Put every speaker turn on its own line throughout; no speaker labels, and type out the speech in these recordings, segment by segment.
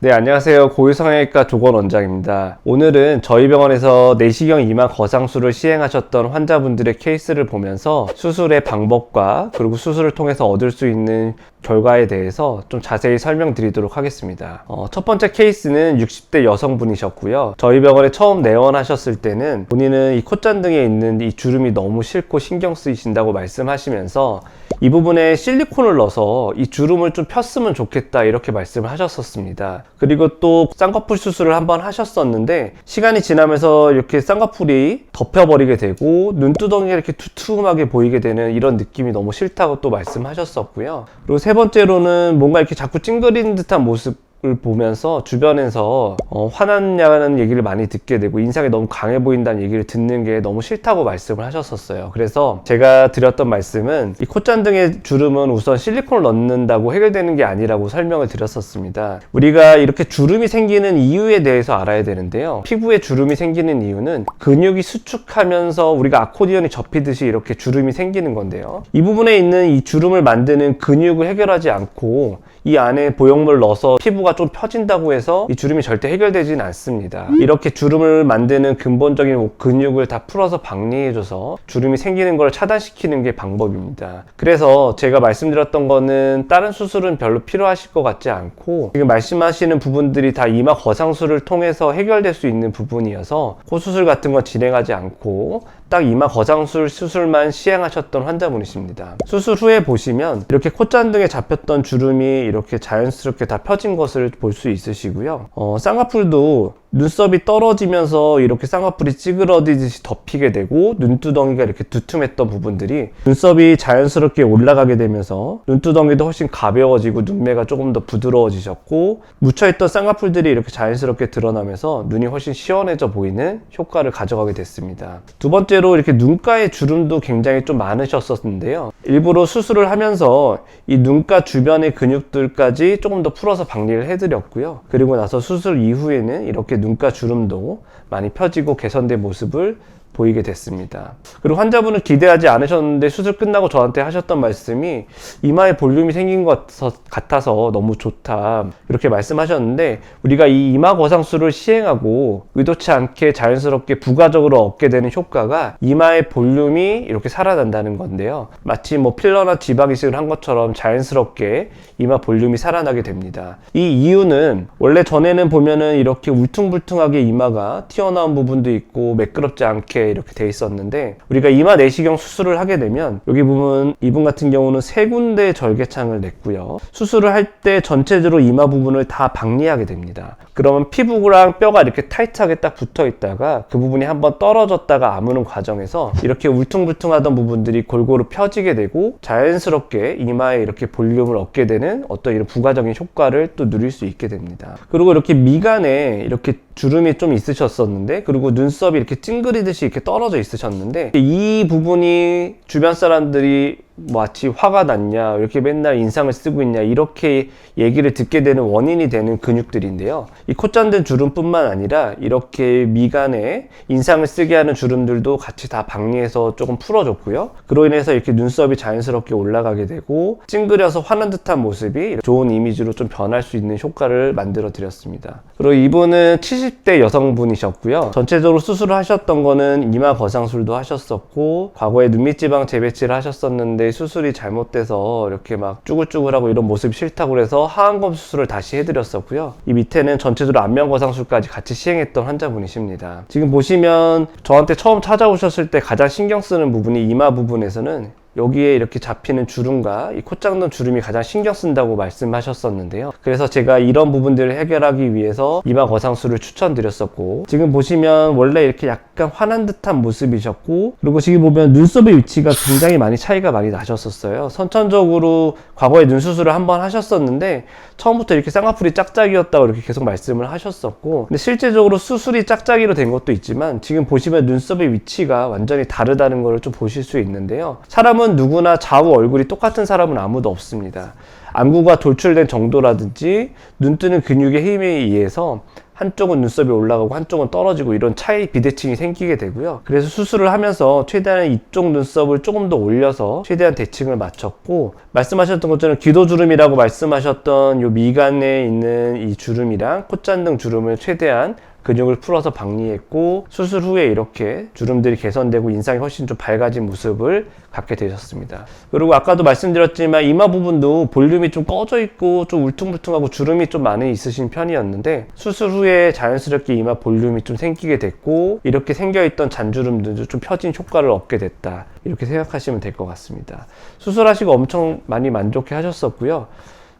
네, 안녕하세요. 고유성형외과 조건 원장입니다. 오늘은 저희 병원에서 내시경 이마 거상술을 시행하셨던 환자분들의 케이스를 보면서 수술의 방법과 그리고 수술을 통해서 얻을 수 있는 결과에 대해서 좀 자세히 설명드리도록 하겠습니다. 첫 번째 케이스는 60대 여성분이셨고요. 저희 병원에 처음 내원하셨을 때는 본인은 이 콧잔등에 있는 이 주름이 너무 싫고 신경 쓰이신다고 말씀하시면서 이 부분에 실리콘을 넣어서 이 주름을 좀 폈으면 좋겠다 이렇게 말씀을 하셨었습니다. 그리고 또 쌍꺼풀 수술을 한번 하셨었는데 시간이 지나면서 이렇게 쌍꺼풀이 덮여버리게 되고 눈두덩이가 이렇게 두툼하게 보이게 되는 이런 느낌이 너무 싫다고 또 말씀하셨었고요. 그리고 세 번째로는 뭔가 이렇게 자꾸 찡그리는 듯한 모습 을 보면서 주변에서 화났냐는 얘기를 많이 듣게 되고 인상이 너무 강해 보인다는 얘기를 듣는 게 너무 싫다고 말씀을 하셨었어요. 그래서 제가 드렸던 말씀은 이 콧잔등의 주름은 우선 실리콘을 넣는다고 해결되는 게 아니라고 설명을 드렸었습니다. 우리가 이렇게 주름이 생기는 이유에 대해서 알아야 되는데요. 피부에 주름이 생기는 이유는 근육이 수축하면서 우리가 아코디언이 접히듯이 이렇게 주름이 생기는 건데요. 이 부분에 있는 이 주름을 만드는 근육을 해결하지 않고 이 안에 보형물을 넣어서 피부가 좀 펴진다고 해서 이 주름이 절대 해결되지는 않습니다. 이렇게 주름을 만드는 근본적인 근육을 다 풀어서 박리해줘서 주름이 생기는 걸 차단시키는 게 방법입니다. 그래서 제가 말씀드렸던 거는 다른 수술은 별로 필요하실 것 같지 않고 지금 말씀하시는 부분들이 다 이마 거상술을 통해서 해결될 수 있는 부분이어서 코수술 같은 건 진행하지 않고 딱 이마 거상술 수술만 시행하셨던 환자분이십니다. 수술 후에 보시면 이렇게 콧잔등에 잡혔던 주름이 이렇게 자연스럽게 다 펴진 것을 볼 수 있으시고요. 쌍꺼풀도 눈썹이 떨어지면서 이렇게 쌍꺼풀이 찌그러지듯이 덮이게 되고 눈두덩이가 이렇게 두툼했던 부분들이 눈썹이 자연스럽게 올라가게 되면서 눈두덩이도 훨씬 가벼워지고 눈매가 조금 더 부드러워지셨고 묻혀있던 쌍꺼풀들이 이렇게 자연스럽게 드러나면서 눈이 훨씬 시원해져 보이는 효과를 가져가게 됐습니다. 두 번째로 이렇게 눈가의 주름도 굉장히 좀 많으셨었는데요. 일부러 수술을 하면서 이 눈가 주변의 근육들까지 조금 더 풀어서 박리를 해드렸고요. 그리고 나서 수술 이후에는 이렇게 눈가 주름도 많이 펴지고 개선된 모습을 보이게 됐습니다. 그리고 환자분은 기대하지 않으셨는데 수술 끝나고 저한테 하셨던 말씀이 이마에 볼륨이 생긴 것 같아서 너무 좋다 이렇게 말씀하셨는데 우리가 이 이마 거상술을 시행하고 의도치 않게 자연스럽게 부가적으로 얻게 되는 효과가 이마의 볼륨이 이렇게 살아난다는 건데요. 마치 뭐 필러나 지방 이식을 한 것처럼 자연스럽게 이마 볼륨이 살아나게 됩니다. 이 이유는 원래 전에는 보면은 이렇게 울퉁불퉁하게 이마가 튀어나온 부분도 있고 매끄럽지 않게 이렇게 돼 있었는데 우리가 이마 내시경 수술을 하게 되면 여기 보면 이분 같은 경우는 3군데 절개창을 냈고요. 수술을 할 때 전체적으로 이마 부분을 다 박리하게 됩니다. 그러면 피부랑 뼈가 이렇게 타이트하게 딱 붙어 있다가 그 부분이 한번 떨어졌다가 아무는 과정에서 이렇게 울퉁불퉁하던 부분들이 골고루 펴지게 되고 자연스럽게 이마에 이렇게 볼륨을 얻게 되는 어떤 이런 부가적인 효과를 또 누릴 수 있게 됩니다. 그리고 이렇게 미간에 이렇게 주름이 좀 있으셨었는데 그리고 눈썹이 이렇게 찡그리듯이 이렇게 떨어져 있으셨는데 이 부분이 주변 사람들이 마치 화가 났냐 이렇게 맨날 인상을 쓰고 있냐 이렇게 얘기를 듣게 되는 원인이 되는 근육들인데요. 이 콧잔등 주름뿐만 아니라 이렇게 미간에 인상을 쓰게 하는 주름들도 같이 다 박리해서 조금 풀어줬고요. 그로 인해서 이렇게 눈썹이 자연스럽게 올라가게 되고 찡그려서 화난 듯한 모습이 좋은 이미지로 좀 변할 수 있는 효과를 만들어 드렸습니다. 그리고 이분은 70대 여성분이셨고요. 전체적으로 수술을 하셨던 거는 이마 거상술도 하셨었고 과거에 눈밑지방 재배치를 하셨었는데 수술이 잘못돼서 이렇게 막 쭈글쭈글하고 이런 모습이 싫다고 그래서 하안검 수술을 다시 해드렸었고요. 이 밑에는 전체적으로 안면 거상술까지 같이 시행했던 환자분이십니다. 지금 보시면 저한테 처음 찾아오셨을 때 가장 신경 쓰는 부분이 이마 부분에서는 여기에 이렇게 잡히는 주름과 이 콧장동 주름이 가장 신경 쓴다고 말씀하셨었는데요. 그래서 제가 이런 부분들을 해결하기 위해서 이마 거상술을 추천드렸었고 지금 보시면 원래 이렇게 약간 화난 듯한 모습이셨고 그리고 지금 보면 눈썹의 위치가 굉장히 많이 차이가 많이 나셨었어요. 선천적으로 과거에 눈 수술을 한번 하셨었는데 처음부터 이렇게 쌍꺼풀이 짝짝이었다고 이렇게 계속 말씀을 하셨었고 근데 실제적으로 수술이 짝짝이로 된 것도 있지만 지금 보시면 눈썹의 위치가 완전히 다르다는 걸 좀 보실 수 있는데요. 사람은 누구나 좌우 얼굴이 똑같은 사람은 아무도 없습니다. 안구가 돌출된 정도라든지 눈 뜨는 근육의 힘에 의해서 한쪽은 눈썹이 올라가고 한쪽은 떨어지고 이런 차이 비대칭이 생기게 되고요. 그래서 수술을 하면서 최대한 이쪽 눈썹을 조금 더 올려서 최대한 대칭을 맞췄고, 말씀하셨던 것처럼 기도주름이라고 말씀하셨던 요 미간에 있는 이 주름이랑 콧잔등 주름을 최대한 근육을 풀어서 박리했고, 수술 후에 이렇게 주름들이 개선되고 인상이 훨씬 좀 밝아진 모습을 갖게 되셨습니다. 그리고 아까도 말씀드렸지만 이마 부분도 볼륨이 좀 꺼져 있고 좀 울퉁불퉁하고 주름이 좀 많이 있으신 편이었는데, 수술 후에 자연스럽게 이마 볼륨이 좀 생기게 됐고, 이렇게 생겨있던 잔주름들도 좀 펴진 효과를 얻게 됐다, 이렇게 생각하시면 될 것 같습니다. 수술하시고 엄청 많이 만족해 하셨었고요.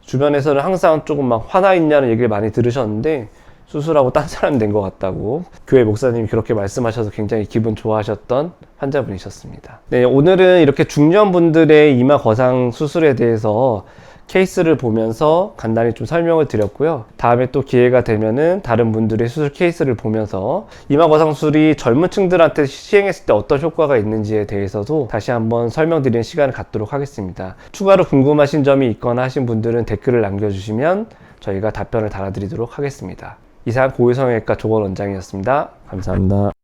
주변에서는 항상 조금 막 화나 있냐는 얘기를 많이 들으셨는데, 수술하고 딴 사람이 된 것 같다고 교회 목사님이 그렇게 말씀하셔서 굉장히 기분 좋아하셨던 환자분이셨습니다. 네, 오늘은 이렇게 중년분들의 이마 거상 수술에 대해서 케이스를 보면서 간단히 좀 설명을 드렸고요. 다음에 또 기회가 되면은 다른 분들의 수술 케이스를 보면서 이마 거상 수술이 젊은 층들한테 시행했을 때 어떤 효과가 있는지에 대해서도 다시 한번 설명드리는 시간을 갖도록 하겠습니다. 추가로 궁금하신 점이 있거나 하신 분들은 댓글을 남겨주시면 저희가 답변을 달아드리도록 하겠습니다. 이상 고유성형외과 조건 원장이었습니다. 감사합니다.